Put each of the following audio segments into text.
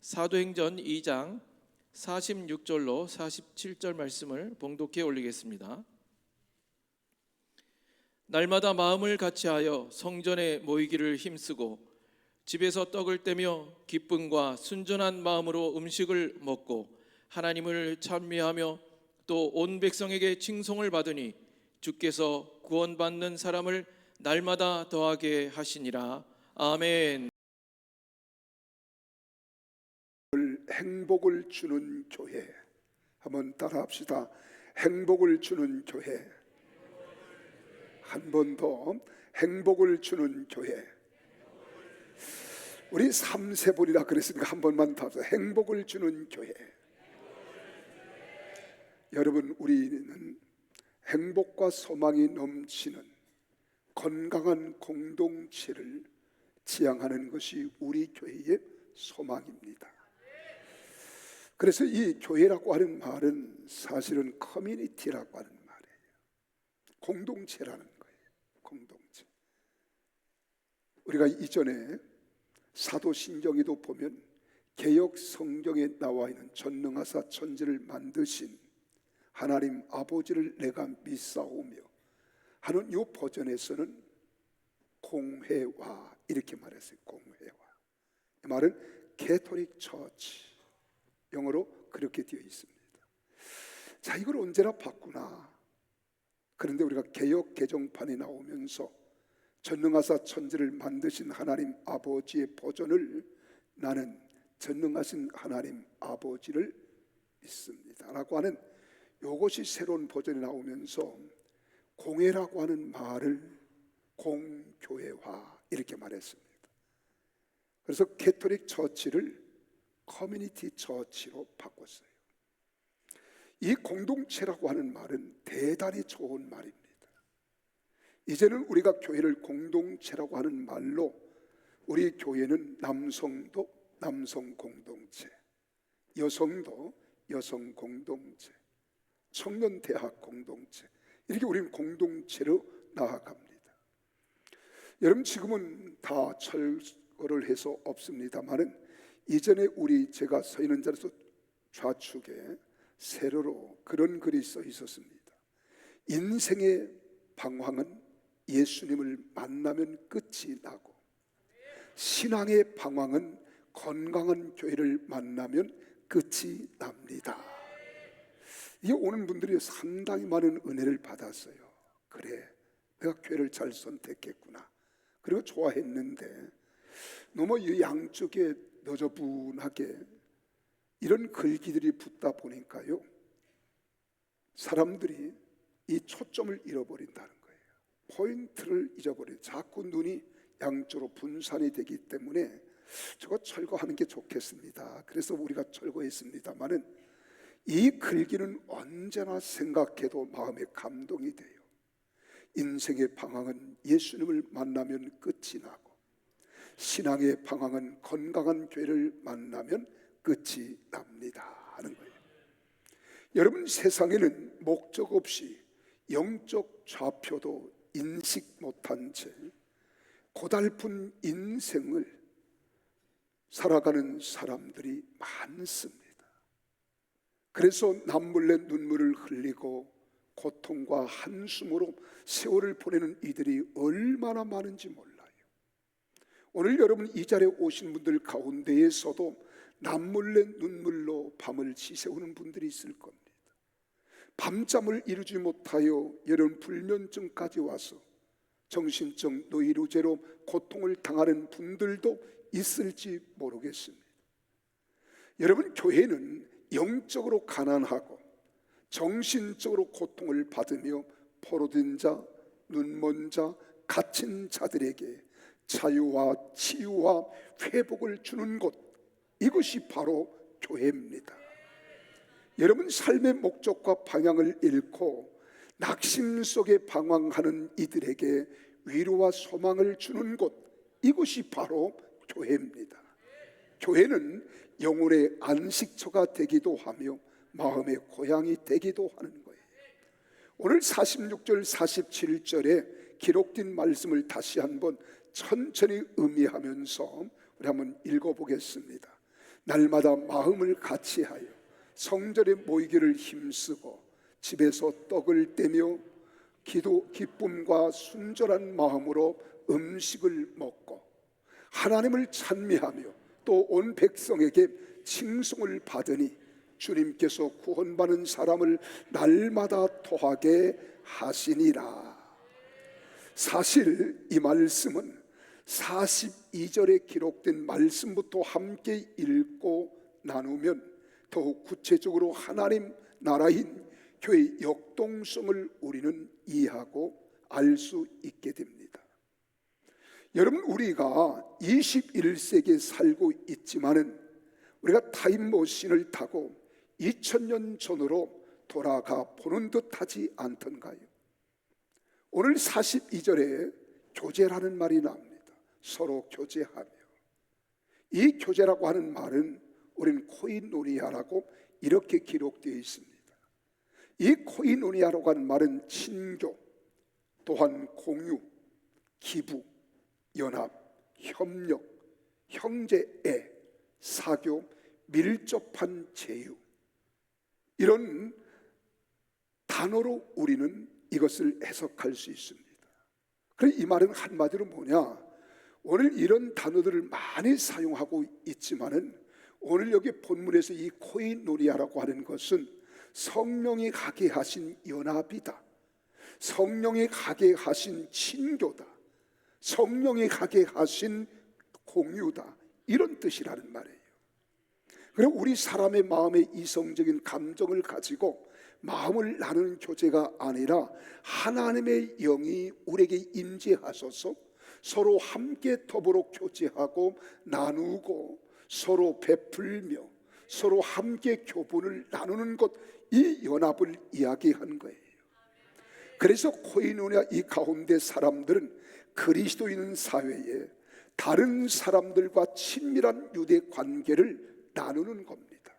사도행전 2장 46절로 47절 말씀을 봉독해 올리겠습니다. 날마다 마음을 같이하여 성전에 모이기를 힘쓰고 집에서 떡을 떼며 기쁨과 순전한 마음으로 음식을 먹고 하나님을 찬미하며 또 온 백성에게 칭송을 받으니 주께서 구원받는 사람을 날마다 더하게 하시니라. 아멘. 행복을 주는 교회, 한번 따라합시다. 행복을 주는 교회. 한 번 더, 행복을 주는 교회. 우리 3세볼이라 그랬으니까 한 번만 더, 행복을 주는 교회. 여러분, 우리는 행복과 소망이 넘치는 건강한 공동체를 지향하는 것이 우리 교회의 소망입니다. 그래서 이 교회라고 하는 말은 사실은 커뮤니티라고 하는 말이에요. 공동체라는 거예요. 공동체. 우리가 이전에 사도신경에도 보면 개역 성경에 나와 있는 전능하사 천지를 만드신 하나님 아버지를 내가 믿사오며 하는 이 버전에서는 공회와 이렇게 말했어요. 공회와. 이 말은 캐토릭 처치, 영어로 그렇게 되어 있습니다. 자, 이걸 언제나 봤구나. 그런데 우리가 개역 개정판이 나오면서 전능하사 천지를 만드신 하나님 아버지의 버전을 나는 전능하신 하나님 아버지를 믿습니다 라고 하는 이것이 새로운 버전이 나오면서 공회라고 하는 말을 공교회화 이렇게 말했습니다. 그래서 캐토릭 처치를 커뮤니티 처치로 바꿨어요. 이 공동체라고 하는 말은 대단히 좋은 말입니다. 이제는 우리가 교회를 공동체라고 하는 말로 우리 교회는 남성도 남성 공동체, 여성도 여성 공동체, 청년 대학 공동체, 이렇게 우리는 공동체로 나아갑니다. 여러분, 지금은 다 철거를 해서 없습니다만은 이전에 제가 서 있는 자리에서 좌측에 세로로 그런 글이 써 있었습니다. 인생의 방황은 예수님을 만나면 끝이 나고 신앙의 방황은 건강한 교회를 만나면 끝이 납니다. 이게 오는 분들이 상당히 많은 은혜를 받았어요. 그래, 내가 교회를 잘 선택했구나. 그리고 좋아했는데 너무 이 양쪽에 너저분하게 이런 글귀들이 붙다 보니까요, 사람들이 이 초점을 잃어버린다는 거예요. 포인트를 잊어버려요. 자꾸 눈이 양쪽으로 분산이 되기 때문에 저거 철거하는 게 좋겠습니다. 그래서 우리가 철거했습니다만은 이 글귀는 언제나 생각해도 마음에 감동이 돼요. 인생의 방황은 예수님을 만나면 끝이 나고 신앙의 방황은 건강한 교회를 만나면 끝이 납니다 하는 거예요. 여러분, 세상에는 목적 없이 영적 좌표도 인식 못한 채 고달픈 인생을 살아가는 사람들이 많습니다. 그래서 남몰래 눈물을 흘리고 고통과 한숨으로 세월을 보내는 이들이 얼마나 많은지 몰라요. 오늘 여러분 이 자리에 오신 분들 가운데에서도 남몰래 눈물로 밤을 지새우는 분들이 있을 겁니다. 밤잠을 이루지 못하여 여러분 불면증까지 와서 정신적 노이로제로 고통을 당하는 분들도 있을지 모르겠습니다. 여러분, 교회는 영적으로 가난하고 정신적으로 고통을 받으며 포로된 자, 눈먼 자, 갇힌 자들에게 자유와 치유와 회복을 주는 곳, 이것이 바로 교회입니다. 여러분, 삶의 목적과 방향을 잃고 낙심 속에 방황하는 이들에게 위로와 소망을 주는 곳, 이것이 바로 교회입니다. 교회는 영혼의 안식처가 되기도 하며 마음의 고향이 되기도 하는 거예요. 오늘 46절 47절에 기록된 말씀을 다시 한번 천천히 음미하면서 우리 한번 읽어보겠습니다. 날마다 마음을 같이하여 성전에 모이기를 힘쓰고 집에서 떡을 떼며 기쁨과 순전한 마음으로 음식을 먹고 하나님을 찬미하며 또 온 백성에게 칭송을 받으니 주님께서 구원받는 사람을 날마다 토하게 하시니라. 사실 이 말씀은 42절에 기록된 말씀부터 함께 읽고 나누면 더욱 구체적으로 하나님 나라인 교회의 역동성을 우리는 이해하고 알 수 있게 됩니다. 여러분, 우리가 21세기에 살고 있지만은 우리가 타임머신을 타고 2000년 전으로 돌아가 보는 듯하지 않던가요? 오늘 42절에 교제라는 말이 나옵니다. 서로 교제하며. 이 교제라고 하는 말은 우리는 코이노니아라고 이렇게 기록되어 있습니다. 이 코이노니아라고 하는 말은 친교, 또한 공유, 기부, 연합, 협력, 형제애, 사교, 밀접한 제휴, 이런 단어로 우리는 이것을 해석할 수 있습니다. 그래서 이 말은 한마디로 뭐냐, 오늘 이런 단어들을 많이 사용하고 있지만은 오늘 여기 본문에서 이 코이노니아라고 하는 것은 성령이 가게 하신 연합이다, 성령이 가게 하신 친교다, 성령이 가게 하신 공유다, 이런 뜻이라는 말이에요. 그리고 우리 사람의 마음에 이성적인 감정을 가지고 마음을 나누는 교제가 아니라 하나님의 영이 우리에게 임재하셔서 서로 함께 더불어 교제하고 나누고 서로 베풀며 서로 함께 교분을 나누는 것, 이 연합을 이야기한 거예요. 그래서 코이노니아 이 가운데 사람들은 그리스도인 사회에 다른 사람들과 친밀한 유대 관계를 나누는 겁니다.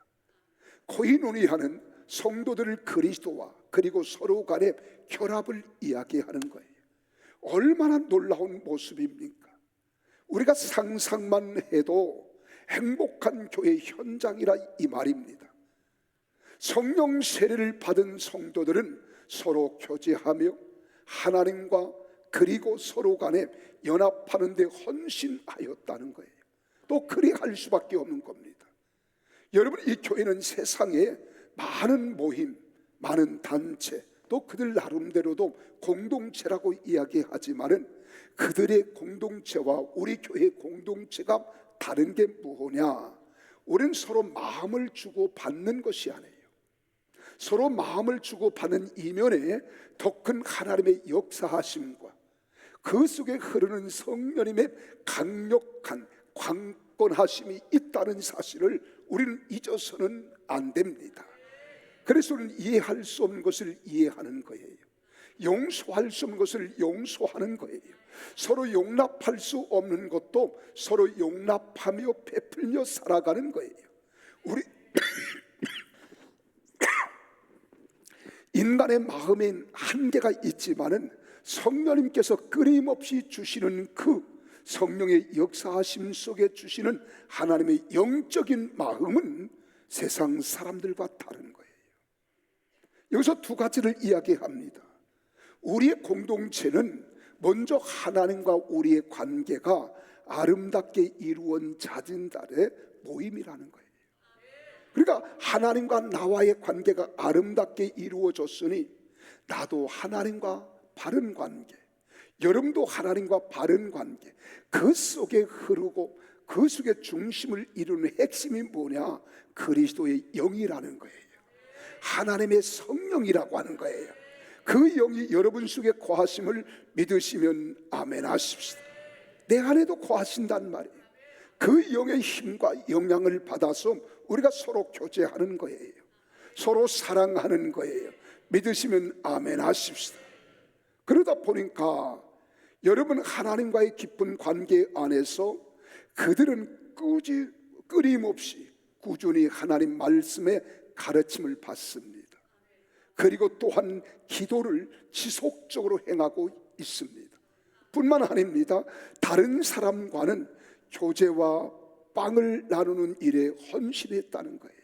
코이노니아는 성도들을 그리스도와 그리고 서로 간의 결합을 이야기하는 거예요. 얼마나 놀라운 모습입니까? 우리가 상상만 해도 행복한 교회 현장이라 이 말입니다. 성령 세례를 받은 성도들은 서로 교제하며 하나님과 그리고 서로 간에 연합하는 데 헌신하였다는 거예요. 또 그리할 수밖에 없는 겁니다. 여러분, 이 교회는 세상에 많은 모임, 많은 단체, 또 그들 나름대로도 공동체라고 이야기하지만은 그들의 공동체와 우리 교회 공동체가 다른 게 뭐냐? 우리는 서로 마음을 주고 받는 것이 아니에요. 서로 마음을 주고 받는 이면에 더 큰 하나님의 역사하심과 그 속에 흐르는 성령님의 강력한 강권하심이 있다는 사실을 우리는 잊어서는 안 됩니다. 그래서 우리는 이해할 수 없는 것을 이해하는 거예요. 용서할 수 없는 것을 용서하는 거예요. 서로 용납할 수 없는 것도 서로 용납하며 베풀며 살아가는 거예요. 우리 인간의 마음엔 한계가 있지만은 성령님께서 끊임없이 주시는 그 성령의 역사하심 속에 주시는 하나님의 영적인 마음은 세상 사람들과 다른 거예요. 여기서 두 가지를 이야기합니다. 우리의 공동체는 먼저 하나님과 우리의 관계가 아름답게 이루어진 잦은 달의 모임이라는 거예요. 그러니까 하나님과 나와의 관계가 아름답게 이루어졌으니 나도 하나님과 바른 관계, 여러분도 하나님과 바른 관계, 그 속에 흐르고 그 속에 중심을 이루는 핵심이 뭐냐? 그리스도의 영이라는 거예요. 하나님의 성령이라고 하는 거예요. 그 영이 여러분 속에 거하심을 믿으시면 아멘 하십시다. 내 안에도 거하신단 말이에요. 그 영의 힘과 영향을 받아서 우리가 서로 교제하는 거예요. 서로 사랑하는 거예요. 믿으시면 아멘 하십시다. 그러다 보니까 여러분, 하나님과의 깊은 관계 안에서 그들은 끊임없이 꾸준히 하나님 말씀의 가르침을 받습니다. 그리고 또한 기도를 지속적으로 행하고 있습니다. 뿐만 아닙니다. 다른 사람과는 교제와 빵을 나누는 일에 헌신했다는 거예요.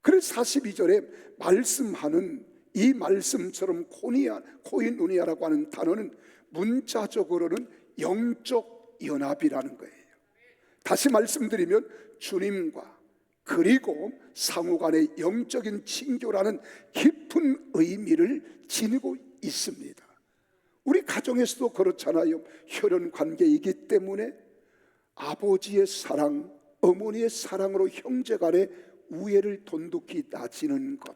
그래서 42절에 말씀하는 이 말씀처럼 코이누니아라고 하는 단어는 문자적으로는 영적 연합이라는 거예요. 다시 말씀드리면 주님과 그리고 상호간의 영적인 친교라는 깊은 의미를 지니고 있습니다. 우리 가정에서도 그렇잖아요. 혈연 관계이기 때문에 아버지의 사랑, 어머니의 사랑으로 형제간의 우애를 돈독히 다지는 것,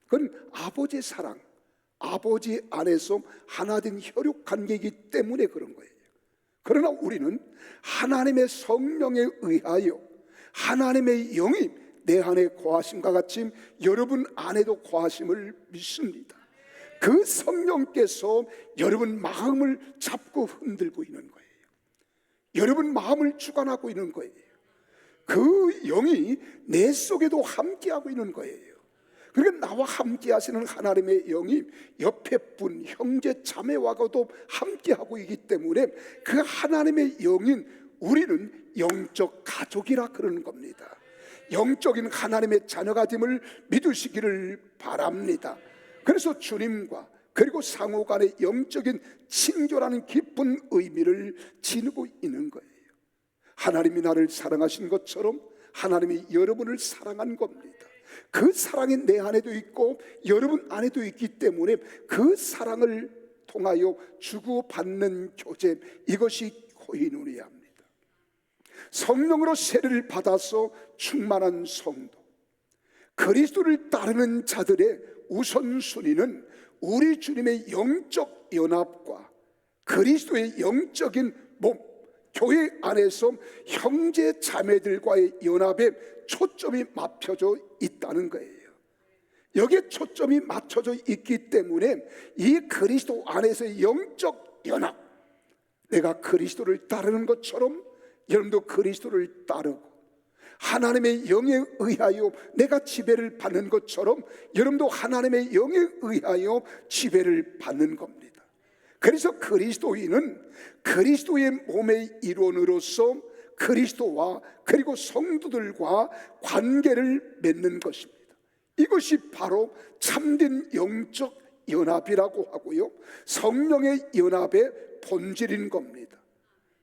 그건 아버지의 사랑, 아버지 안에서 하나된 혈육 관계이기 때문에 그런 거예요. 그러나 우리는 하나님의 성령에 의하여 하나님의 영이 내 안에 거하심과 같이 여러분 안에도 거하심을 믿습니다. 그 성령께서 여러분 마음을 잡고 흔들고 있는 거예요. 여러분 마음을 주관하고 있는 거예요. 그 영이 내 속에도 함께하고 있는 거예요. 그러니까 나와 함께 하시는 하나님의 영이 옆에 분 형제 자매와도 함께하고 있기 때문에 그 하나님의 영인 우리는 영적 가족이라 그러는 겁니다. 영적인 하나님의 자녀가 됨을 믿으시기를 바랍니다. 그래서 주님과 그리고 상호 간의 영적인 친교라는 깊은 의미를 지니고 있는 거예요. 하나님이 나를 사랑하신 것처럼 하나님이 여러분을 사랑한 겁니다. 그 사랑이 내 안에도 있고 여러분 안에도 있기 때문에 그 사랑을 통하여 주고받는 교제, 이것이 코이누니아입니다. 성령으로 세례를 받아서 충만한 성도, 그리스도를 따르는 자들의 우선순위는 우리 주님의 영적 연합과 그리스도의 영적인 몸, 교회 안에서 형제 자매들과의 연합에 초점이 맞춰져 있다는 거예요. 여기에 초점이 맞춰져 있기 때문에 이 그리스도 안에서의 영적 연합, 내가 그리스도를 따르는 것처럼 여러분도 그리스도를 따르고 하나님의 영에 의하여 내가 지배를 받는 것처럼 여러분도 하나님의 영에 의하여 지배를 받는 겁니다. 그래서 그리스도인은 그리스도의 몸의 일원으로서 그리스도와 그리고 성도들과 관계를 맺는 것입니다. 이것이 바로 참된 영적 연합이라고 하고요, 성령의 연합의 본질인 겁니다.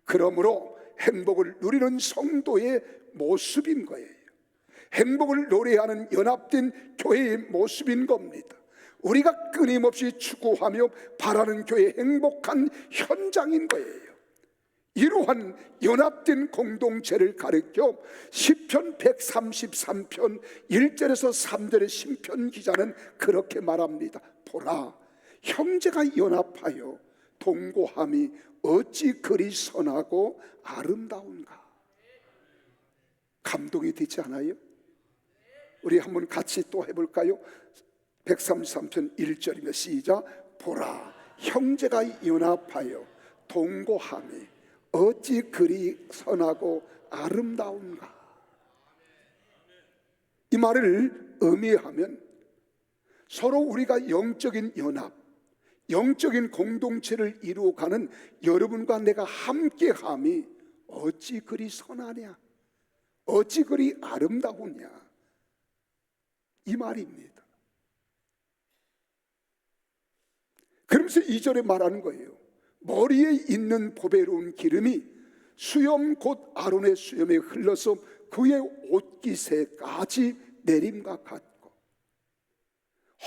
그러므로 행복을 누리는 성도의 모습인 거예요. 행복을 노래하는 연합된 교회의 모습인 겁니다. 우리가 끊임없이 추구하며 바라는 교회의 행복한 현장인 거예요. 이러한 연합된 공동체를 가리켜 시편 133편 1절에서 3절의 시편 기자는 그렇게 말합니다. 보라, 형제가 연합하여 동거함이 어찌 그리 선하고 아름다운가. 감동이 되지 않아요? 우리 한번 같이 또 해볼까요? 133편 1절이며 시작. 보라, 형제가 연합하여 동거함이 어찌 그리 선하고 아름다운가. 이 말을 의미하면 서로 우리가 영적인 연합, 영적인 공동체를 이루어가는 여러분과 내가 함께함이 어찌 그리 선하냐, 어찌 그리 아름다우냐, 이 말입니다. 그러면서 2절에 말하는 거예요. 머리에 있는 보배로운 기름이 수염 곧 아론의 수염에 흘러서 그의 옷깃에까지 내림과 같고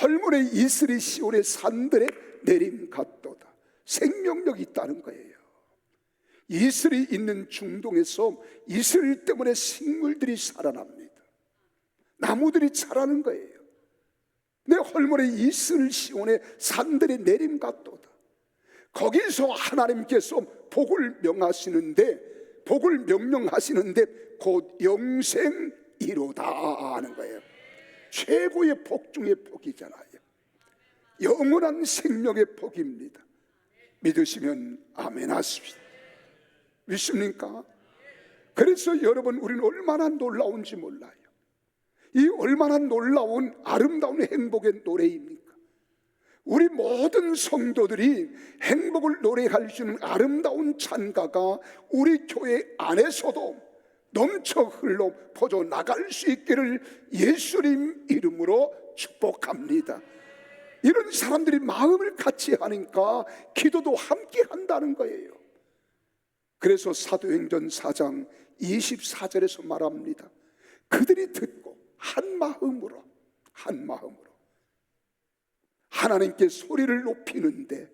헐물의 이슬이 시온의 산들에 내림 같도다. 생명력이 있다는 거예요. 이슬이 있는 중동에서 이슬 때문에 식물들이 살아납니다. 나무들이 자라는 거예요. 내 헐물의 이슬 시온의 산들의 내림 같도다. 거기서 하나님께서 복을 명하시는데, 복을 명령하시는데 곧 영생이로다 하는 거예요. 최고의 복 중의 복이잖아요. 영원한 생명의 복입니다. 믿으시면 아멘 하십시오. 믿습니까? 그래서 여러분, 우리는 얼마나 놀라운지 몰라요. 이 얼마나 놀라운 아름다운 행복의 노래입니까? 우리 모든 성도들이 행복을 노래할 수 있는 아름다운 찬가가 우리 교회 안에서도 넘쳐 흘러 퍼져 나갈 수 있기를 예수님 이름으로 축복합니다. 이런 사람들이 마음을 같이 하니까 기도도 함께 한다는 거예요. 그래서 사도행전 4장 24절에서 말합니다. 그들이 듣고 한 마음으로 하나님께 소리를 높이는데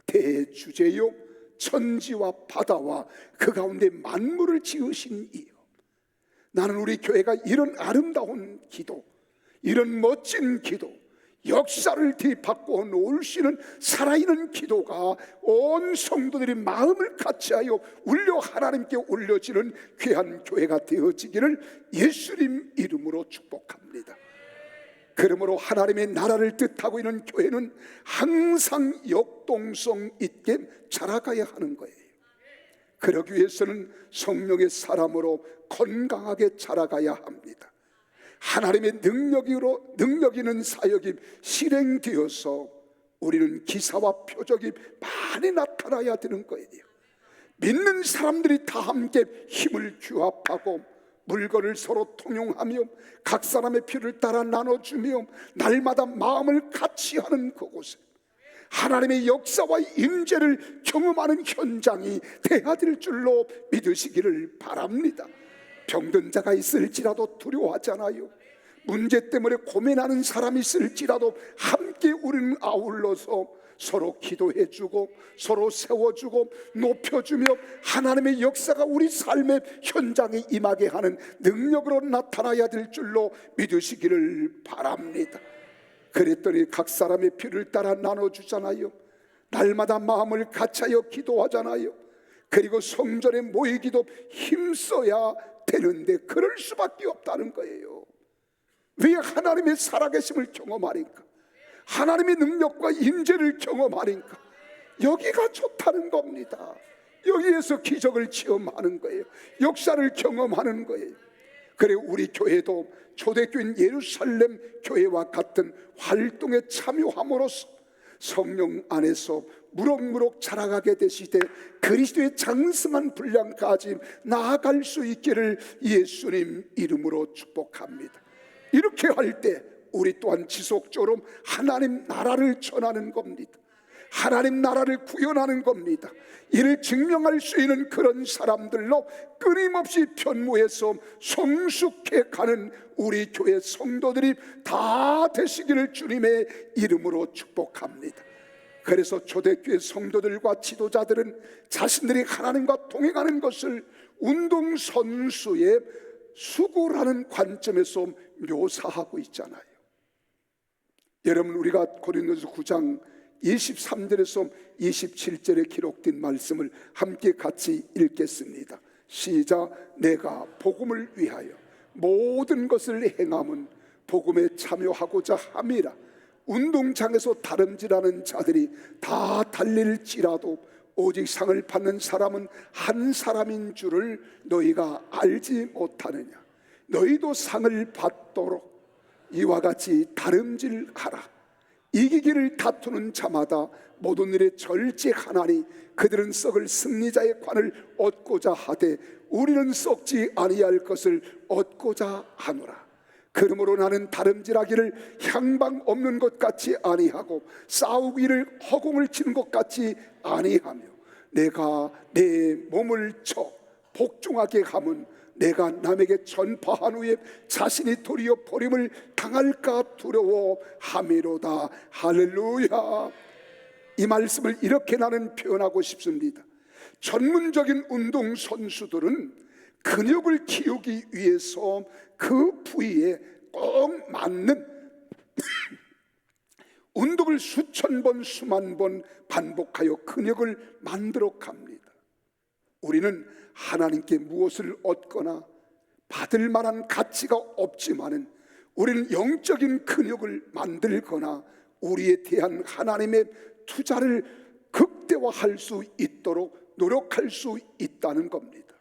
대주제요 천지와 바다와 그 가운데 만물을 지으신 이요. 나는 우리 교회가 이런 아름다운 기도, 이런 멋진 기도, 역사를 뒤바꿔 놓을 수 있는 살아있는 기도가 온 성도들이 마음을 같이하여 울려 하나님께 올려지는 귀한 교회가 되어지기를 예수님 이름으로 축복합니다. 그러므로 하나님의 나라를 뜻하고 있는 교회는 항상 역동성 있게 자라가야 하는 거예요. 그러기 위해서는 성령의 사람으로 건강하게 자라가야 합니다. 하나님의 능력 있는 사역이 실행되어서 우리는 기사와 표적이 많이 나타나야 되는 거예요. 믿는 사람들이 다 함께 힘을 규합하고 물건을 서로 통용하며 각 사람의 필요를 따라 나눠주며 날마다 마음을 같이 하는 그곳에 하나님의 역사와 임재를 경험하는 현장이 돼야 될 줄로 믿으시기를 바랍니다. 병든 자가 있을지라도 두려워하잖아요. 문제 때문에 고민하는 사람이 있을지라도 함께 우리는 아울러서 서로 기도해주고 서로 세워주고 높여주며 하나님의 역사가 우리 삶의 현장에 임하게 하는 능력으로 나타나야 될 줄로 믿으시기를 바랍니다. 그랬더니 각 사람의 필요를 따라 나눠주잖아요. 날마다 마음을 같이하여 기도하잖아요. 그리고 성전에 모이기도 힘써야 되는데 그럴 수밖에 없다는 거예요. 왜? 하나님의 살아계심을 경험하니까, 하나님의 능력과 임재를 경험하니까 여기가 좋다는 겁니다. 여기에서 기적을 체험하는 거예요. 역사를 경험하는 거예요. 그래 우리 교회도 초대교인 예루살렘 교회와 같은 활동에 참여함으로써 성령 안에서 무럭무럭 자라가게 되시되 그리스도의 장성한 분량까지 나아갈 수 있기를 예수님 이름으로 축복합니다. 이렇게 할 때 우리 또한 지속적으로 하나님 나라를 전하는 겁니다. 하나님 나라를 구현하는 겁니다. 이를 증명할 수 있는 그런 사람들로 끊임없이 변모해서 성숙해 가는 우리 교회 성도들이 다 되시기를 주님의 이름으로 축복합니다. 그래서 초대교회 성도들과 지도자들은 자신들이 하나님과 동행하는 것을 운동선수의 수고라는 관점에서 묘사하고 있잖아요. 여러분, 우리가 고린도서 9장 23절에서 27절에 기록된 말씀을 함께 같이 읽겠습니다. 시작. 내가 복음을 위하여 모든 것을 행함은 복음에 참여하고자 함이라. 운동장에서 다름질하는 자들이 다 달릴지라도 오직 상을 받는 사람은 한 사람인 줄을 너희가 알지 못하느냐. 너희도 상을 받도록 이와 같이 다름질하라. 이기기를 다투는 자마다 모든 일에 절제하나니 그들은 썩을 승리자의 관을 얻고자 하되 우리는 썩지 아니할 것을 얻고자 하노라. 그러므로 나는 다름질하기를 향방 없는 것 같이 아니하고 싸우기를 허공을 치는 것 같이 아니하며 내가 내 몸을 쳐 복종하게 하면 내가 남에게 전파한 후에 자신이 도리어 버림을 당할까 두려워함이로다. 할렐루야. 이 말씀을 이렇게 나는 표현하고 싶습니다. 전문적인 운동선수들은 근육을 키우기 위해서 그 부위에 꼭 맞는 운동을 수천 번 수만 번 반복하여 근육을 만들어 갑니다. 우리는 하나님께 무엇을 얻거나 받을 만한 가치가 없지만은 우리는 영적인 근육을 만들거나 우리에 대한 하나님의 투자를 극대화할 수 있도록 노력할 수 있다는 겁니다.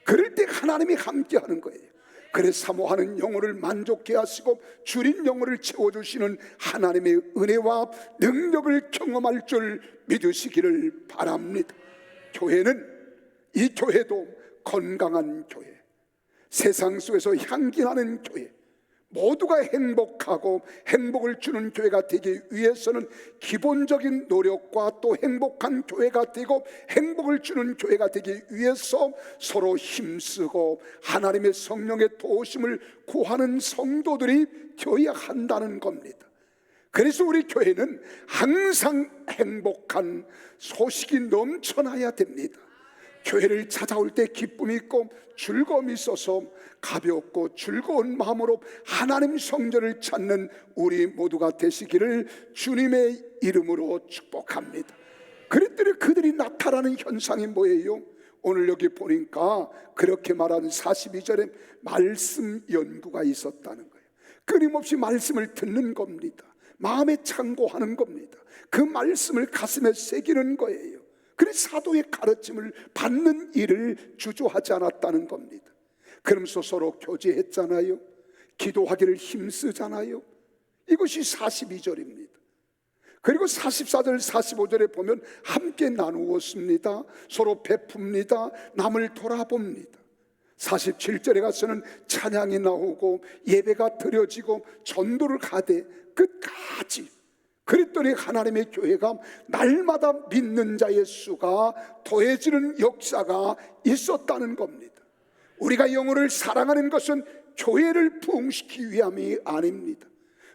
그럴 때 하나님이 함께하는 거예요. 그래 사모하는 영혼을 만족케 하시고 줄인 영혼을 채워주시는 하나님의 은혜와 능력을 경험할 줄 믿으시기를 바랍니다. 교회는, 이 교회도 건강한 교회, 세상 속에서 향기나는 교회, 모두가 행복하고 행복을 주는 교회가 되기 위해서는 기본적인 노력과 또 행복한 교회가 되고 행복을 주는 교회가 되기 위해서 서로 힘쓰고 하나님의 성령의 도우심을 구하는 성도들이 되어야 한다는 겁니다. 그래서 우리 교회는 항상 행복한 소식이 넘쳐나야 됩니다. 교회를 찾아올 때 기쁨이 있고 즐거움이 있어서 가볍고 즐거운 마음으로 하나님 성전을 찾는 우리 모두가 되시기를 주님의 이름으로 축복합니다. 그랬더니 그들이 나타나는 현상이 뭐예요? 오늘 여기 보니까 그렇게 말하는 42절에 말씀 연구가 있었다는 거예요. 끊임없이 말씀을 듣는 겁니다. 마음에 창고하는 겁니다. 그 말씀을 가슴에 새기는 거예요. 그래서 사도의 가르침을 받는 일을 주저하지 않았다는 겁니다. 그러면서 서로 교제했잖아요. 기도하기를 힘쓰잖아요. 이것이 42절입니다. 그리고 44절 45절에 보면 함께 나누었습니다. 서로 베풉니다. 남을 돌아봅니다. 47절에 가서는 찬양이 나오고 예배가 드려지고 전도를 가되 끝까지. 그랬더니 하나님의 교회가 날마다 믿는 자의 수가 더해지는 역사가 있었다는 겁니다. 우리가 영혼을 사랑하는 것은 교회를 부흥시키기 위함이 아닙니다.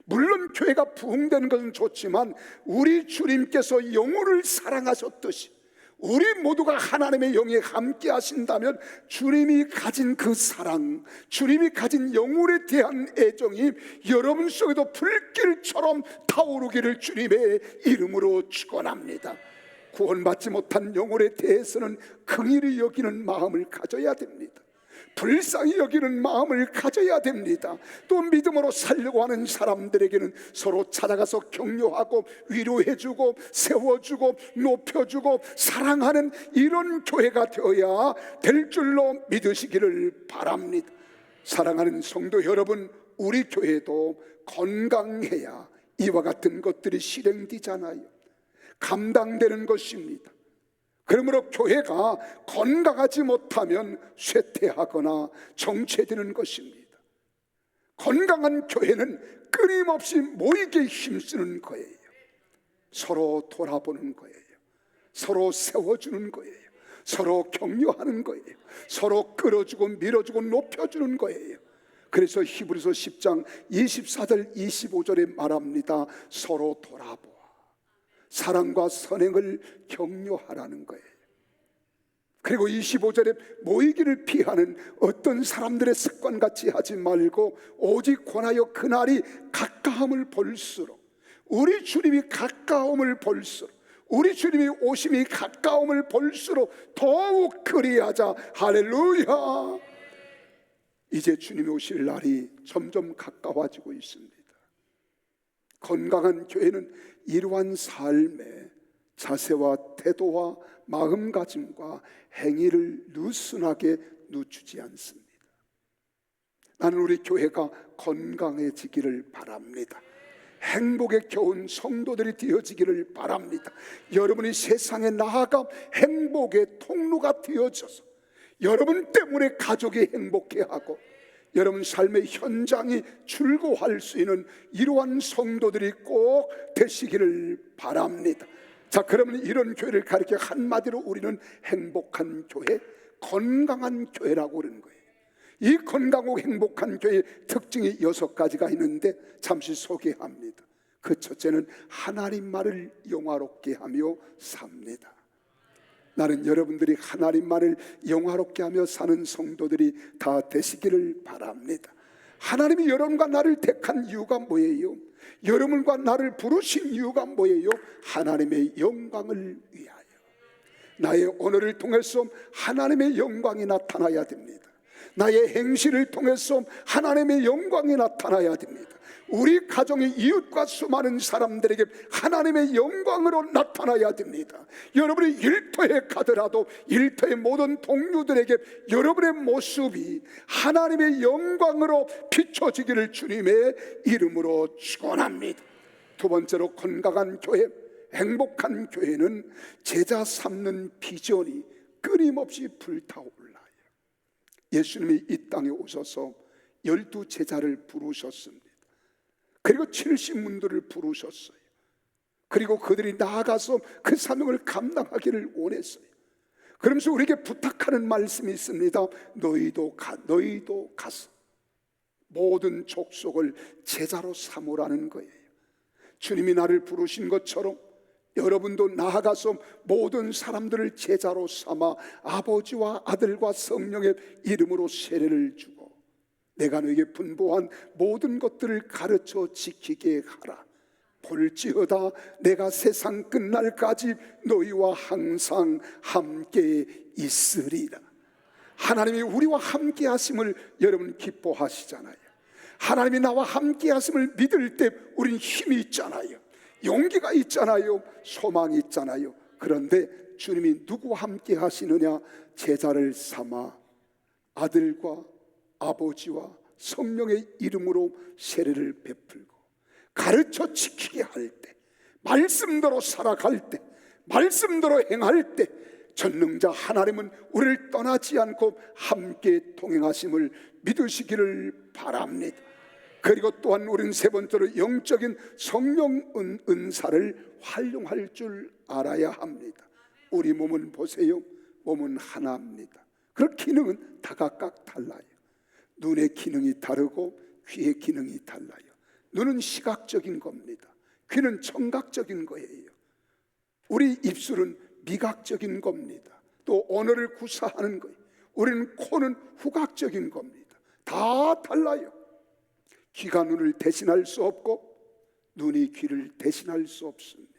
물론 교회가 부흥되는 것은 좋지만 우리 주님께서 영혼을 사랑하셨듯이 우리 모두가 하나님의 영에 함께 하신다면 주님이 가진 그 사랑, 주님이 가진 영혼에 대한 애정이 여러분 속에도 불길처럼 타오르기를 주님의 이름으로 축원합니다. 구원받지 못한 영혼에 대해서는 긍휼히 여기는 마음을 가져야 됩니다. 불쌍히 여기는 마음을 가져야 됩니다. 또 믿음으로 살려고 하는 사람들에게는 서로 찾아가서 격려하고 위로해주고 세워주고 높여주고 사랑하는 이런 교회가 되어야 될 줄로 믿으시기를 바랍니다. 사랑하는 성도 여러분, 우리 교회도 건강해야 이와 같은 것들이 실행되잖아요. 감당되는 것입니다. 그러므로 교회가 건강하지 못하면 쇠퇴하거나 정체되는 것입니다. 건강한 교회는 끊임없이 모이게 힘쓰는 거예요. 서로 돌아보는 거예요. 서로 세워주는 거예요. 서로 격려하는 거예요. 서로 끌어주고 밀어주고 높여주는 거예요. 그래서 히브리서 10장 24절 25절에 말합니다. 서로 돌아보아 사랑과 선행을 격려하라는 거예요. 그리고 25절에 모이기를 피하는 어떤 사람들의 습관같이 하지 말고 오직 권하여 그날이 가까움을 볼수록, 우리 주님이 가까움을 볼수록, 우리 주님이 오심이 가까움을 볼수록 더욱 그리하자. 할렐루야. 이제 주님이 오실 날이 점점 가까워지고 있습니다. 건강한 교회는 이러한 삶의 자세와 태도와 마음가짐과 행위를 느슨하게 늦추지 않습니다. 나는 우리 교회가 건강해지기를 바랍니다. 행복에 겨운 성도들이 되어지기를 바랍니다. 여러분이 세상에 나아가 행복의 통로가 되어져서 여러분 때문에 가족이 행복해하고 여러분 삶의 현장이 즐거워할 수 있는 이러한 성도들이 꼭 되시기를 바랍니다. 자, 그러면 이런 교회를 가리켜 한마디로 우리는 행복한 교회, 건강한 교회라고 그러는 거예요. 이 건강하고 행복한 교회의 특징이 6가지가 있는데 잠시 소개합니다. 그 첫째는 하나님 말을 영화롭게 하며 삽니다. 나는 여러분들이 하나님 말을 영화롭게 하며 사는 성도들이 다 되시기를 바랍니다. 하나님이 여러분과 나를 택한 이유가 뭐예요? 여러분과 나를 부르신 이유가 뭐예요? 하나님의 영광을 위하여. 나의 언어를 통해서 하나님의 영광이 나타나야 됩니다. 나의 행실을 통해서 하나님의 영광이 나타나야 됩니다. 우리 가정의 이웃과 수많은 사람들에게 하나님의 영광으로 나타나야 됩니다. 여러분이 일터에 가더라도 일터의 모든 동료들에게 여러분의 모습이 하나님의 영광으로 비춰지기를 주님의 이름으로 축원합니다. 두 번째로 건강한 교회, 행복한 교회는 제자 삼는 비전이 끊임없이 불타올라요. 예수님이 이 땅에 오셔서 12 제자를 부르셨습니다. 그리고 70문들을 부르셨어요. 그리고 그들이 나아가서 그 사명을 감당하기를 원했어요. 그러면서 우리에게 부탁하는 말씀이 있습니다. 너희도 가서 모든 족속을 제자로 삼으라는 거예요. 주님이 나를 부르신 것처럼 여러분도 나아가서 모든 사람들을 제자로 삼아 아버지와 아들과 성령의 이름으로 세례를 주고 내가 너에게 분부한 모든 것들을 가르쳐 지키게 하라. 볼지어다 내가 세상 끝날까지 너희와 항상 함께 있으리라. 하나님이 우리와 함께 하심을 여러분 기뻐하시잖아요. 하나님이 나와 함께 하심을 믿을 때 우린 힘이 있잖아요. 용기가 있잖아요. 소망이 있잖아요. 그런데 주님이 누구와 함께 하시느냐? 제자를 삼아 아들과 아버지와 성령의 이름으로 세례를 베풀고 가르쳐 지키게 할 때, 말씀대로 살아갈 때, 말씀대로 행할 때 전능자 하나님은 우리를 떠나지 않고 함께 동행하심을 믿으시기를 바랍니다. 그리고 또한 우리는 세 번째로 영적인 성령 은사를 활용할 줄 알아야 합니다. 우리 몸은 보세요. 몸은 하나입니다. 그 기능은 다 각각 달라요. 눈의 기능이 다르고 귀의 기능이 달라요. 눈은 시각적인 겁니다. 귀는 청각적인 거예요. 우리 입술은 미각적인 겁니다. 또 언어를 구사하는 거예요. 우리는 코는 후각적인 겁니다. 다 달라요. 귀가 눈을 대신할 수 없고 눈이 귀를 대신할 수 없습니다.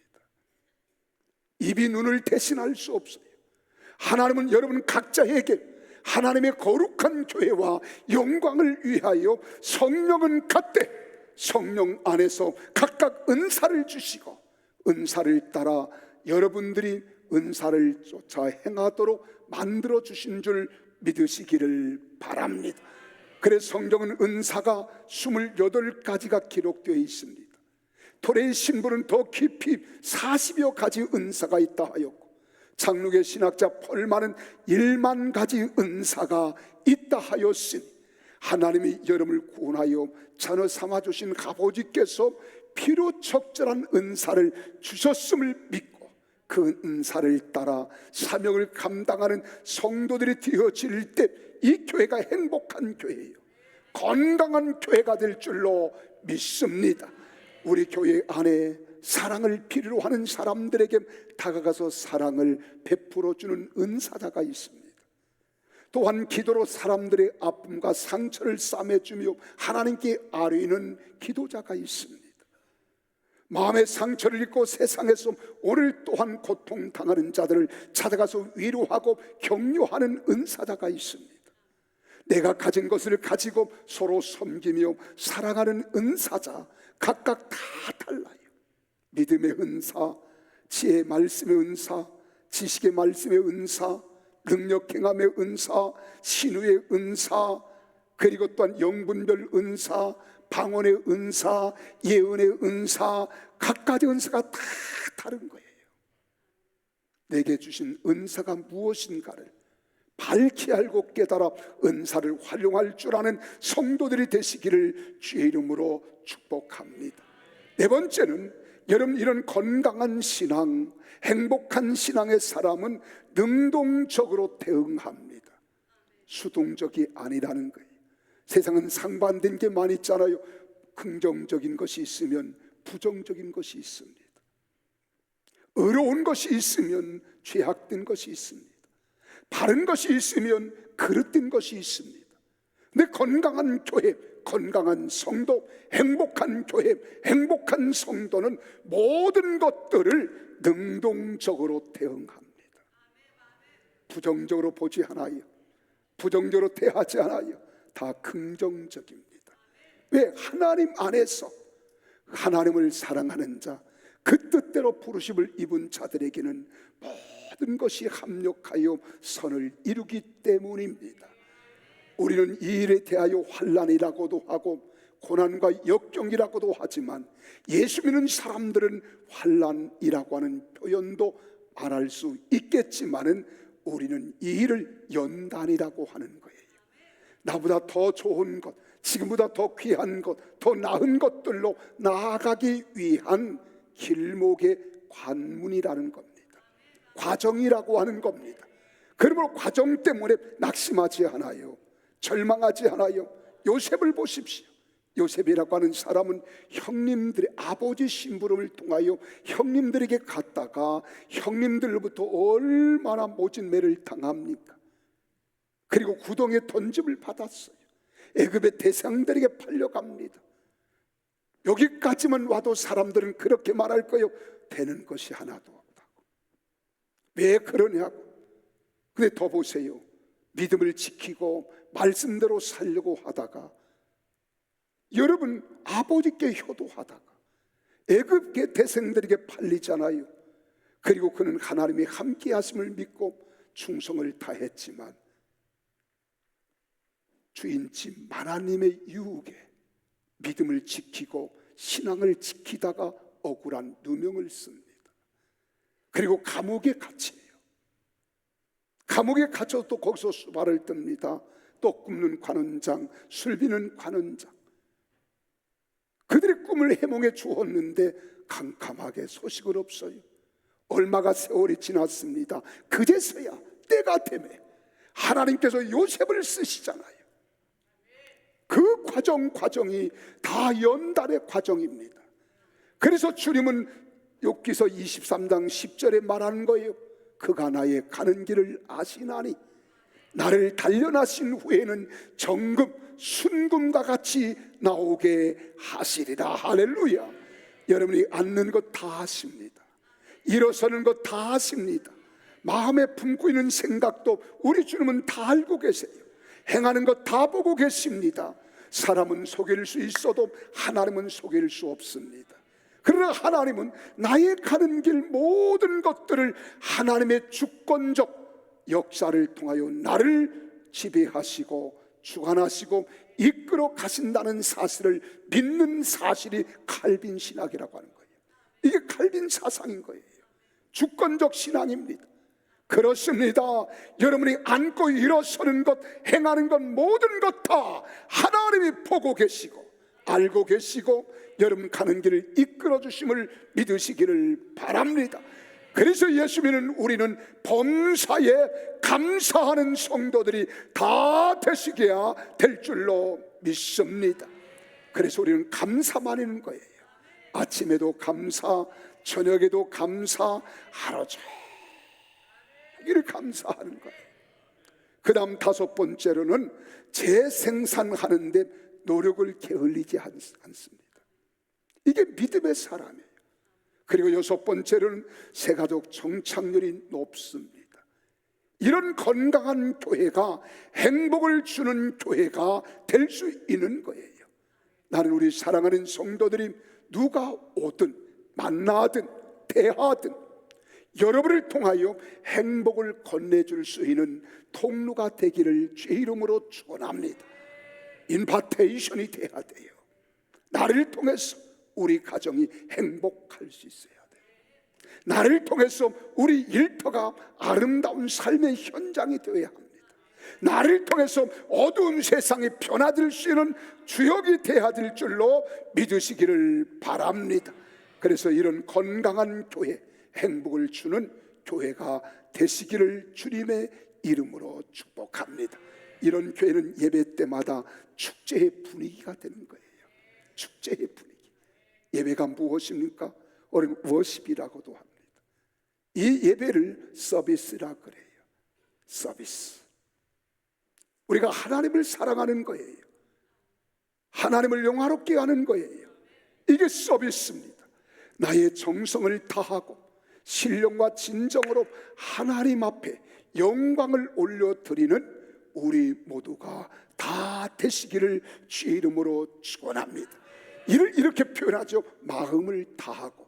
입이 눈을 대신할 수 없어요. 하나님은 여러분 각자에게 하나님의 거룩한 교회와 영광을 위하여 성령은 같되 성령 안에서 각각 은사를 주시고 은사를 따라 여러분들이 은사를 쫓아 행하도록 만들어 주신 줄 믿으시기를 바랍니다. 그래서 성경은 은사가 28가지가 기록되어 있습니다. 토레의 신부는 더 깊이 40여 가지 은사가 있다 하였고 장로계 신학자 폴만은 1만 가지 은사가 있다 하였으니 하나님이 여러분을 구원하여 자녀 삼아주신 아버지께서 피로 적절한 은사를 주셨음을 믿고 그 은사를 따라 사명을 감당하는 성도들이 되어질 때 이 교회가 행복한 교회예요. 건강한 교회가 될 줄로 믿습니다. 우리 교회 안에 사랑을 필요로 하는 사람들에게 다가가서 사랑을 베풀어 주는 은사자가 있습니다. 또한 기도로 사람들의 아픔과 상처를 싸매주며 하나님께 아뢰는 기도자가 있습니다. 마음의 상처를 입고 세상에서 오늘 또한 고통당하는 자들을 찾아가서 위로하고 격려하는 은사자가 있습니다. 내가 가진 것을 가지고 서로 섬기며 사랑하는 은사자 각각 다 달라요. 믿음의 은사, 지혜의 말씀의 은사, 지식의 말씀의 은사, 능력 행함의 은사, 신유의 은사, 그리고 또한 영분별 은사, 방언의 은사, 예언의 은사, 각가지 은사가 다 다른 거예요. 내게 주신 은사가 무엇인가를 밝히 알고 깨달아 은사를 활용할 줄 아는 성도들이 되시기를 주의 이름으로 축복합니다. 네 번째는 여러분, 이런 건강한 신앙, 행복한 신앙의 사람은 능동적으로 대응합니다. 수동적이 아니라는 거예요. 세상은 상반된 게 많이 있잖아요. 긍정적인 것이 있으면 부정적인 것이 있습니다. 어려운 것이 있으면 죄악된 것이 있습니다. 바른 것이 있으면 그릇된 것이 있습니다. 근데 건강한 교회, 건강한 성도, 행복한 교회, 행복한 성도는 모든 것들을 능동적으로 대응합니다. 부정적으로 보지 않아요. 부정적으로 대하지 않아요. 다 긍정적입니다. 왜? 하나님 안에서 하나님을 사랑하는 자, 그 뜻대로 부르심을 입은 자들에게는 모든 것이 합력하여 선을 이루기 때문입니다. 우리는 이 일에 대하여 환난이라고도 하고 고난과 역경이라고도 하지만 예수 믿는 사람들은 환난이라고 하는 표현도 말할 수 있겠지만은 우리는 이 일을 연단이라고 하는 거예요. 나보다 더 좋은 것, 지금보다 더 귀한 것, 더 나은 것들로 나아가기 위한 길목의 관문이라는 겁니다. 과정이라고 하는 겁니다. 그러므로 과정 때문에 낙심하지 않아요. 절망하지 않아요. 요셉을 보십시오. 요셉이라고 하는 사람은 형님들의 아버지 심부름을 통하여 형님들에게 갔다가 형님들로부터 얼마나 모진 매를 당합니까? 그리고 구덩이에 던짐을 받았어요. 애굽의 대상들에게 팔려갑니다. 여기까지만 와도 사람들은 그렇게 말할 거예요. 되는 것이 하나도 없다고. 왜 그러냐고. 근데 더 보세요. 믿음을 지키고 말씀대로 살려고 하다가, 여러분 아버지께 효도하다가 애굽의 대생들에게 팔리잖아요. 그리고 그는 하나님이 함께 하심을 믿고 충성을 다했지만 주인집 마나님의 유혹에 믿음을 지키고 신앙을 지키다가 억울한 누명을 씁니다. 그리고 감옥에 갇혀요. 감옥에 갇혀서 또 거기서 수발을 뜹니다. 또 굽는 관원장, 술비는 관원장. 그들의 꿈을 해몽해 주었는데 캄캄하게 소식을 없어요. 얼마가 세월이 지났습니다. 그제서야 때가 되매 하나님께서 요셉을 쓰시잖아요. 그 과정이 다 연단의 과정입니다. 그래서 주님은 욥기서 23장 10절에 말하는 거예요. 그가 나의 가는 길을 아시나니 나를 단련하신 후에는 정금 순금과 같이 나오게 하시리라. 할렐루야. 여러분이 앉는 것 다 아십니다. 일어서는 것 다 아십니다. 마음에 품고 있는 생각도 우리 주님은 다 알고 계세요. 행하는 것 다 보고 계십니다. 사람은 속일 수 있어도 하나님은 속일 수 없습니다. 그러나 하나님은 나의 가는 길 모든 것들을 하나님의 주권적 역사를 통하여 나를 지배하시고 주관하시고 이끌어 가신다는 사실을 믿는 사실이 칼빈 신학이라고 하는 거예요. 이게 칼빈 사상인 거예요. 주권적 신앙입니다. 그렇습니다. 여러분이 앉고 일어서는 것, 행하는 것 모든 것 다 하나님이 보고 계시고 알고 계시고 여러분 가는 길을 이끌어 주심을 믿으시기를 바랍니다. 그래서 예수 믿는 우리는 범사에 감사하는 성도들이 다 되시게야 될 줄로 믿습니다. 그래서 우리는 감사만 하는 거예요. 아침에도 감사, 저녁에도 감사, 하루 종일 감사하는 거예요. 그 다음 다섯 번째로는 재생산하는 데 노력을 게을리지 않습니다. 이게 믿음의 사람이에요. 그리고 여섯 번째로는 새가족 정착률이 높습니다. 이런 건강한 교회가 행복을 주는 교회가 될 수 있는 거예요. 나는 우리 사랑하는 성도들이 누가 오든 만나든 대하든 여러분을 통하여 행복을 건네줄 수 있는 통로가 되기를 주의 이름으로 축원합니다. 인바테이션이 돼야 돼요. 나를 통해서 우리 가정이 행복할 수 있어야 돼요. 나를 통해서 우리 일터가 아름다운 삶의 현장이 되어야 합니다. 나를 통해서 어두운 세상이 변화될 수 있는 주역이 되어야 될 줄로 믿으시기를 바랍니다. 그래서 이런 건강한 교회, 행복을 주는 교회가 되시기를 주님의 이름으로 축복합니다. 이런 교회는 예배 때마다 축제의 분위기가 되는 거예요. 축제의 분위기. 예배가 무엇입니까? 우리는 워십이라고도 합니다. 이 예배를 서비스라 그래요. 서비스. 우리가 하나님을 사랑하는 거예요. 하나님을 영화롭게 하는 거예요. 이게 서비스입니다. 나의 정성을 다하고 신령과 진정으로 하나님 앞에 영광을 올려드리는 우리 모두가 다 되시기를 주의 이름으로 축원합니다. 이를 이렇게 표현하죠. 마음을 다하고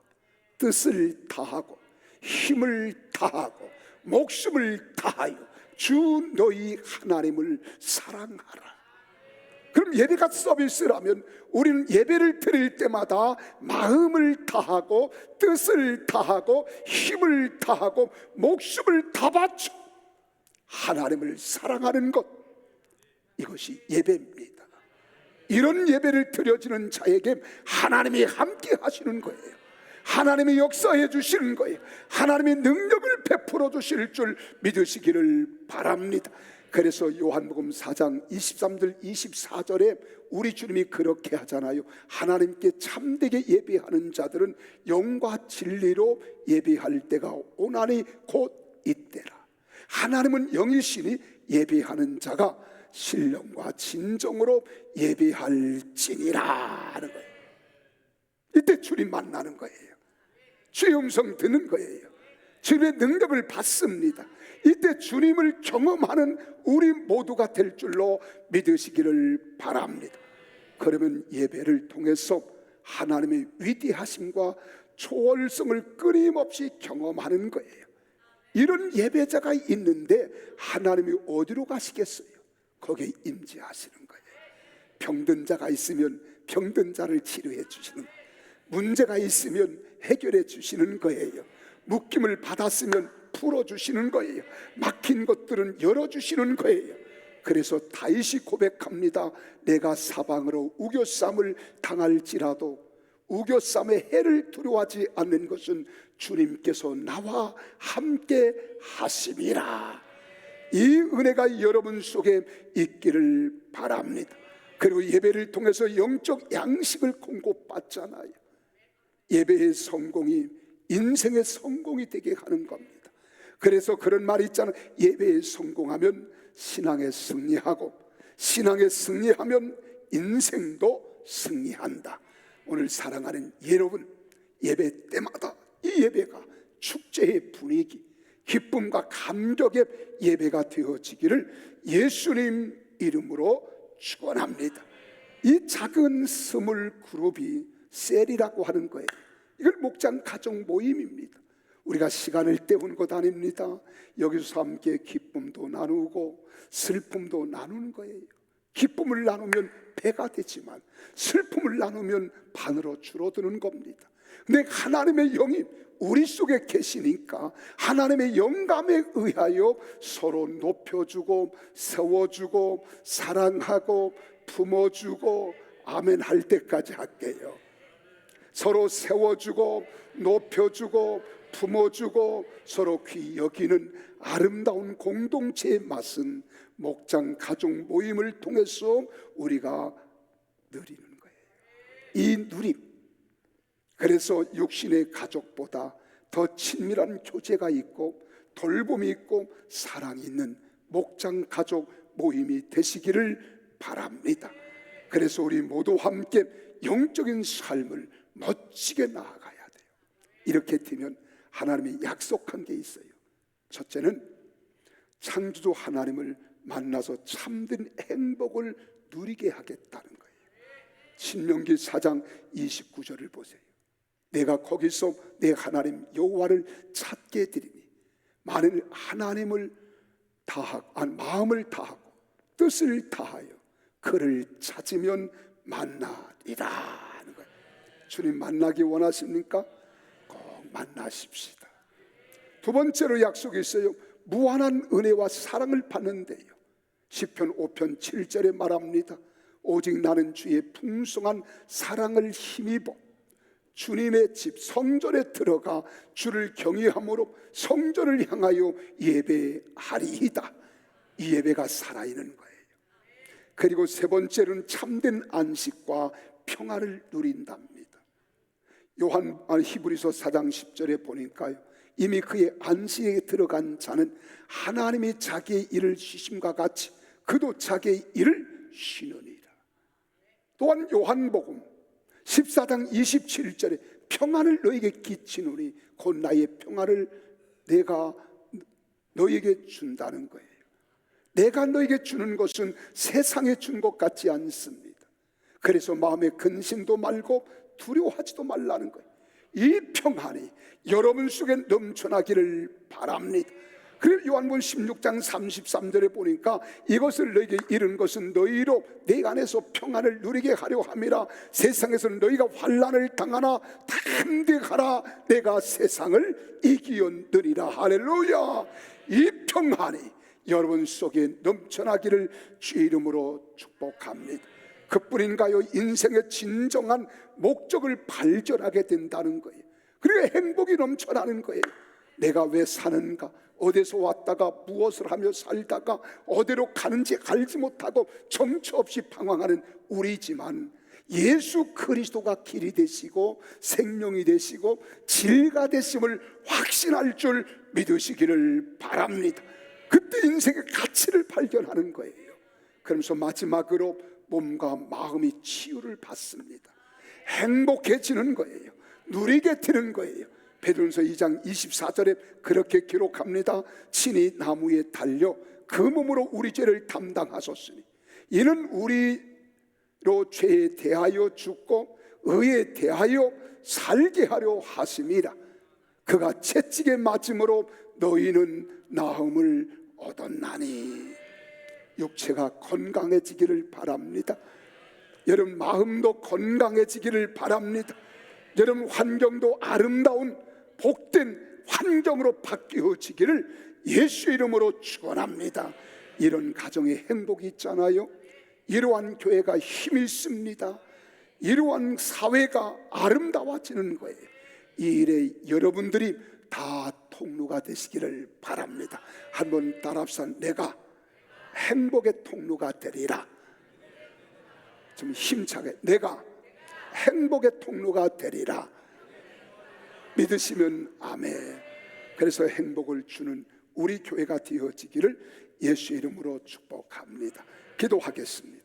뜻을 다하고 힘을 다하고 목숨을 다하여 주 너희 하나님을 사랑하라. 그럼 예배가 서비스라면 우리는 예배를 드릴 때마다 마음을 다하고 뜻을 다하고 힘을 다하고 목숨을 다 바쳐 하나님을 사랑하는 것, 이것이 예배입니다. 이런 예배를 드려지는 자에게 하나님이 함께 하시는 거예요. 하나님이 역사해 주시는 거예요. 하나님의 능력을 베풀어 주실 줄 믿으시기를 바랍니다. 그래서 요한복음 4장 23절 24절에 우리 주님이 그렇게 하잖아요. 하나님께 참되게 예배하는 자들은 영과 진리로 예배할 때가 오나니 곧 이때라. 하나님은 영이시니 예배하는 자가 신령과 진정으로 예배할지니라 하는 거예요. 이때 주님 만나는 거예요. 주의 음성 듣는 거예요. 주님의 능력을 받습니다. 이때 주님을 경험하는 우리 모두가 될 줄로 믿으시기를 바랍니다. 그러면 예배를 통해서 하나님의 위대하심과 초월성을 끊임없이 경험하는 거예요. 이런 예배자가 있는데 하나님이 어디로 가시겠어요? 거기에 임재하시는 거예요. 병든 자가 있으면 병든 자를 치료해 주시는 거예요. 문제가 있으면 해결해 주시는 거예요. 묶임을 받았으면 풀어주시는 거예요. 막힌 것들은 열어주시는 거예요. 그래서 다윗이 고백합니다. 내가 사방으로 우겨쌈을 당할지라도 우겨쌈의 해를 두려워하지 않는 것은 주님께서 나와 함께 하심이라. 이 은혜가 여러분 속에 있기를 바랍니다. 그리고 예배를 통해서 영적 양식을 공급받잖아요. 예배의 성공이 인생의 성공이 되게 하는 겁니다. 그래서 그런 말이 있잖아요. 예배에 성공하면 신앙에 승리하고 신앙에 승리하면 인생도 승리한다. 오늘 사랑하는 여러분, 예배 때마다 이 예배가 축제의 분위기, 기쁨과 감격의 예배가 되어지기를 예수님 이름으로 축원합니다. 이 작은 스물 그룹이 셀이라고 하는 거예요. 이걸 목장 가족 모임입니다. 우리가 시간을 때우는 것 아닙니다. 여기서 함께 기쁨도 나누고 슬픔도 나누는 거예요. 기쁨을 나누면 배가 되지만 슬픔을 나누면 반으로 줄어드는 겁니다. 근데 하나님의 영이 우리 속에 계시니까 하나님의 영감에 의하여 서로 높여주고 세워주고 사랑하고 품어주고 아멘 할 때까지 할게요. 서로 세워주고 높여주고 품어주고 서로 귀히 여기는 아름다운 공동체의 맛은 목장 가족 모임을 통해서 우리가 누리는 거예요. 이 누림, 그래서 육신의 가족보다 더 친밀한 교제가 있고 돌봄이 있고 사랑이 있는 목장 가족 모임이 되시기를 바랍니다. 그래서 우리 모두 함께 영적인 삶을 멋지게 나아가야 돼요. 이렇게 되면 하나님이 약속한 게 있어요. 첫째는 창조주 하나님을 만나서 참된 행복을 누리게 하겠다는 거예요. 신명기 4장 29절을 보세요. 내가 거기서 내 하나님 여호와를 찾게 되리니 만일 하나님을 마음을 다하고 뜻을 다하여 그를 찾으면 만나리라 하는 거예요. 주님 만나기 원하십니까? 꼭 만나십시다. 두 번째로 약속이 있어요. 무한한 은혜와 사랑을 받는데요. 시편 5편 7절에 말합니다. 오직 나는 주의 풍성한 사랑을 힘입어 주님의 집 성전에 들어가 주를 경외함으로 성전을 향하여 예배하리이다. 이 예배가 살아있는 거예요. 그리고 세 번째로는 참된 안식과 평안을 누린답니다. 히브리서 4장 10절에 보니까요, 이미 그의 안식에 들어간 자는 하나님이 자기의 일을 쉬심과 같이 그도 자기의 일을 쉬느니라. 또한 요한복음 14장 27절에 평안을 너에게 끼치노니 곧 나의 평안을 내가 너에게 준다는 거예요. 내가 너에게 주는 것은 세상에 준 것 같지 않습니다. 그래서 마음에 근심도 말고 두려워하지도 말라는 거예요. 이 평안이 여러분 속에 넘쳐나기를 바랍니다. 그리고 요한복음 16장 33절에 보니까 이것을 너에게 이른 것은 너희로 내 안에서 평안을 누리게 하려 함이라. 세상에서는 너희가 환난을 당하나 담대하라. 내가 세상을 이기었느니라. 할렐루야. 이 평안이 여러분 속에 넘쳐나기를 주 이름으로 축복합니다. 그뿐인가요? 인생의 진정한 목적을 발견하게 된다는 거예요. 그리고 행복이 넘쳐나는 거예요. 내가 왜 사는가? 어디서 왔다가 무엇을 하며 살다가 어디로 가는지 알지 못하고 정처 없이 방황하는 우리지만, 예수 그리스도가 길이 되시고 생명이 되시고 진리가 되심을 확신할 줄 믿으시기를 바랍니다. 그때 인생의 가치를 발견하는 거예요. 그러면서 마지막으로 몸과 마음이 치유를 받습니다. 행복해지는 거예요. 누리게 되는 거예요. 베드로전서 2장 24절에 그렇게 기록합니다. 친히 나무에 달려 그 몸으로 우리 죄를 담당하셨으니 이는 우리로 죄에 대하여 죽고 의에 대하여 살게 하려 하심이라. 그가 채찍에 맞음으로 너희는 나음을 얻었나니. 육체가 건강해지기를 바랍니다. 여러분 마음도 건강해지기를 바랍니다. 여러분 환경도 아름다운 복된 환경으로 바뀌어지기를 예수 이름으로 축원합니다. 이런 가정에 행복이 있잖아요. 이러한 교회가 힘이 있습니다. 이러한 사회가 아름다워지는 거예요. 이 일에 여러분들이 다 통로가 되시기를 바랍니다. 한번 따라합시다. 내가 행복의 통로가 되리라. 좀 힘차게, 내가 행복의 통로가 되리라. 믿으시면 아멘. 그래서 행복을 주는 우리 교회가 되어지기를 예수 이름으로 축복합니다. 기도하겠습니다.